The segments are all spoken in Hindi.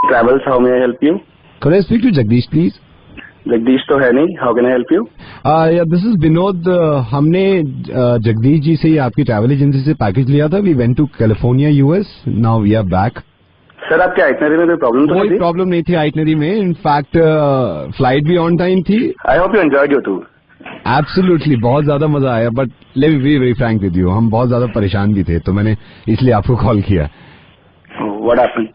Travels, how may I help you? Could I speak to Jagdish, please? Jagdish तो है नहीं. How can I help you? Yeah, this is Vinod. हमने जगदीश जी से ही आपकी ट्रैवल एजेंसी से पैकेज लिया था. We went to California, US. Now we are back. Sir आपके आइटनरी में कोई प्रॉब्लम तो नहीं थी? कोई प्रॉब्लम नहीं थी आइटनरी में. इनफैक्ट फ्लाइट भी ऑन टाइम थी. I hope you enjoyed your tour. Absolutely, बहुत ज्यादा मजा आया. But let me be very Frank with you, हम बहुत ज्यादा परेशान भी थे, तो मैंने इसलिए आपको कॉल किया. What happened?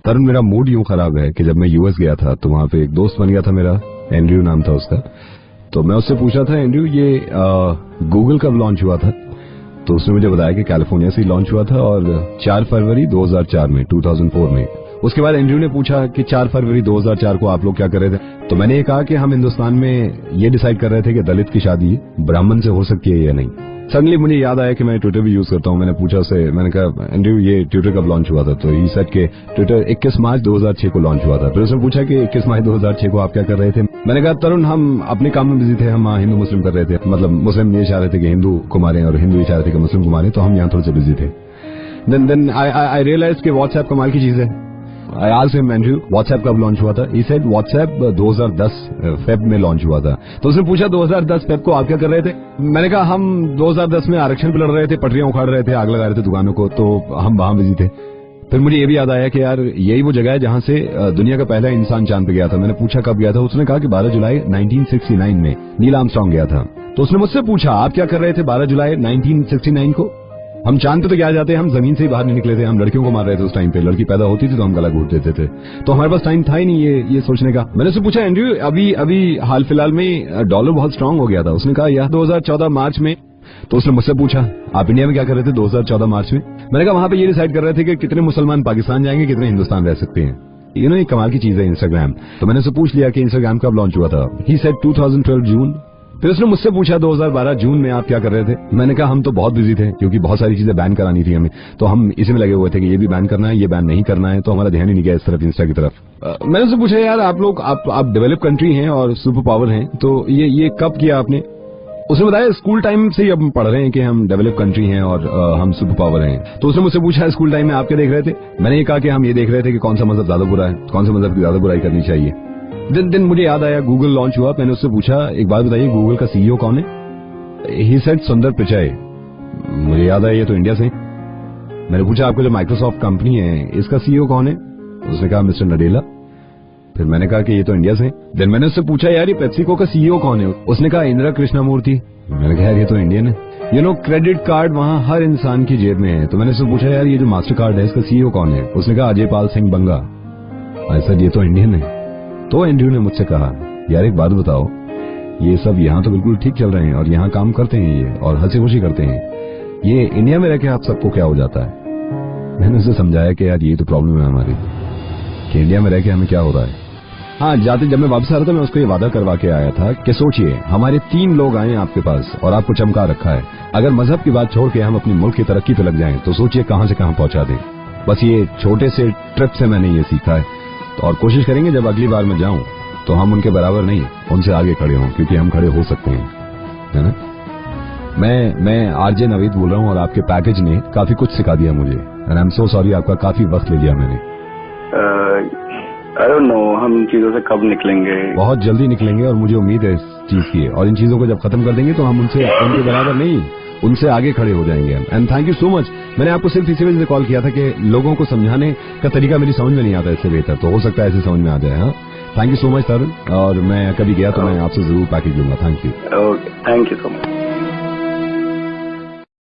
तरुण, मेरा मूड यूं खराब है कि जब मैं यूएस गया था तो वहां पे एक दोस्त बन गया था मेरा, एंड्रयू नाम था उसका. तो मैं उससे पूछा था, एंड्रयू ये गूगल कब लॉन्च हुआ था? तो उसने मुझे बताया कि कैलिफोर्निया से ही लॉन्च हुआ था और 4 फरवरी 2004 में, 2004 में. उसके बाद एंड्रयू ने पूछा कि 4 फरवरी 2004 को आप लोग क्या कर रहे थे? तो मैंने ये कहा कि हम हिंदुस्तान में ये डिसाइड कर रहे थे कि दलित की शादी ब्राह्मण से हो सकती है या नहीं. सडनली मुझे याद आया कि मैं ट्विटर भी यूज करता हूँ. मैंने पूछा उससे, मैंने कहा एंड्रयू ये ट्विटर कब लॉन्च हुआ था? तो ही सेड के ट्विटर 21 मार्च 2006 को लॉन्च हुआ था. फिर उसने पूछा कि 21 मार्च 2006 को आप क्या कर रहे थे? मैंने कहा तरुण, हम अपने काम में बिजी थे, हम हिंदू मुस्लिम कर रहे थे. मतलब मुस्लिम ये चाह रहे थे कि हिंदू को मारें और हिंदू ये चाह रहे थे कि मुस्लिम को मारें, तो हम यहाँ थोड़े से बिजी थे. देन आई रियलाइज कि व्हाट्सएप कमाल की चीज है. I asked him, Andrew, WhatsApp कब लॉन्च हुआ था? He said WhatsApp 2010 फेब में लॉन्च हुआ था. तो उसने पूछा 2010 फेब को आप क्या कर रहे थे? मैंने कहा हम 2010 में आरक्षण पे लड़ रहे थे, पटरियां उखाड़ रहे थे, आग लगा रहे थे दुकानों को, तो हम वहां बिजी थे. फिर मुझे ये भी याद आया कि यार यही वो जगह है जहां से दुनिया का पहला इंसान चांद पे गया था. मैंने पूछा कब गया था? उसने कहा कि 12 जुलाई 1969 में नील आर्मस्ट्रांग गया था. तो उसने मुझसे पूछा आप क्या कर रहे थे 12 जुलाई 1969 को? हम चांद पे तो क्या जाते हैं, हम जमीन से ही बाहर नहीं निकले थे. हम लड़कियों को मार रहे थे उस टाइम पे. लड़की पैदा होती थी तो हम गला घोट देते थे. तो हमारे पास टाइम था ही नहीं ये सोचने का. मैंने उससे पूछा एंड्रयू अभी हाल फिलहाल में डॉलर बहुत स्ट्रांग हो गया था. उसने कहा यह 2014 मार्च में. तो उसने मुझसे पूछा आप इंडिया में क्या कर रहे थे 2014 मार्च में? मैंने कहा वहां पे ये डिसाइड कर रहे थे कि कितने मुसलमान पाकिस्तान जाएंगे, कितने हिंदुस्तान रह सकते हैं. एक कमाल की चीज है इंस्टाग्राम. तो मैंने उससे पूछ लिया कि इंस्टाग्राम कब लॉन्च हुआ था? ही सेड 2012 जून. फिर उसने मुझसे पूछा 2012 जून में आप क्या कर रहे थे? मैंने कहा हम तो बहुत बिजी थे क्योंकि बहुत सारी चीजें बैन करानी थी हमें, तो हम इसी में लगे हुए थे कि ये भी बैन करना है, ये बैन नहीं करना है. तो हमारा ध्यान ही नहीं गया इस तरफ, इंस्टा की तरफ. मैंने उससे पूछा यार आप लोग आप डेवलप कंट्री हैं और सुपर पावर हैं, तो ये कब किया आपने? उसने बताया स्कूल टाइम से ही अब पढ़ रहे हैं कि हम डेवलप कंट्री हैं और हम सुपर पावर हैं. तो उसने मुझसे पूछा स्कूल टाइम में आप क्या देख रहे थे? मैंने ये कहा कि हम ये देख रहे थे कि कौन सा मजहब ज्यादा बुरा है, कौन सा मजहब की ज्यादा बुराई करनी चाहिए. दिन मुझे याद आया गूगल लॉन्च हुआ. मैंने उससे पूछा एक बात बताइए गूगल का सीईओ कौन है? ही सेड सुंदर पिचाई. मुझे याद आया ये तो इंडिया से. मैंने पूछा आपको जो माइक्रोसॉफ्ट कंपनी है इसका सीईओ कौन है? उसने कहा मिस्टर नडेला. फिर मैंने कहा कि ये तो इंडिया से. देन मैंने उससे पूछा यार ये पेप्सिको का सीईओ कौन है? उसने कहा इंदिरा कृष्णामूर्ति. मैंने कहा यार ये तो इंडियन है. क्रेडिट कार्ड वहां हर इंसान की जेब में है. तो मैंने उससे पूछा यार ये जो मास्टर कार्ड है इसका सीईओ कौन है? उसने कहा अजय पाल सिंह बंगा. सर ये तो इंडियन है. तो एंड्रयू ने मुझसे कहा यार एक बात बताओ, ये सब यहाँ तो बिल्कुल ठीक चल रहे हैं और यहाँ काम करते हैं ये और हंसी खुशी करते हैं, ये इंडिया में रह के आप सबको क्या हो जाता है? मैंने उसे समझाया कि यार ये तो प्रॉब्लम है हमारी कि इंडिया में रह के हमें क्या हो रहा है. हाँ, जाते जब मैं वापस आ रहा था मैं उसको ये वादा करवा के आया था कि सोचिए हमारे 3 लोग आए आपके पास और आपको चमका रखा है. अगर मजहब की बात छोड़ के हम अपनी मुल्क की तरक्की पे लग जाएं तो सोचिए कहां से कहां पहुंचा दें. बस ये छोटे से ट्रिप से मैंने ये सीखा है. और कोशिश करेंगे जब अगली बार मैं जाऊं तो हम उनके बराबर नहीं, उनसे आगे खड़े हों, क्योंकि हम खड़े हो सकते हैं, है ना. मैं आरजे नवीद बोल रहा हूं और आपके पैकेज ने काफी कुछ सिखा दिया मुझे. And I am so sorry, आपका काफी वक्त ले लिया मैंने. आई डोंट नो हम इन चीजों से कब निकलेंगे. बहुत जल्दी निकलेंगे और मुझे उम्मीद है इस चीज की. और इन चीजों को जब खत्म कर देंगे तो हम उनके बराबर नहीं, उनसे आगे खड़े हो जाएंगे. And thank you so much. मैंने आपको सिर्फ इसी वजह से कॉल किया था कि लोगों को समझाने का तरीका मेरी समझ में नहीं आता इससे बेहतर, तो हो सकता है ऐसे समझ में आ जाए. हाँ, थैंक यू सो मच तरुण. और मैं कभी गया तो मैं आपसे जरूर पैकेज लूंगा. Thank you. Okay, thank you so much.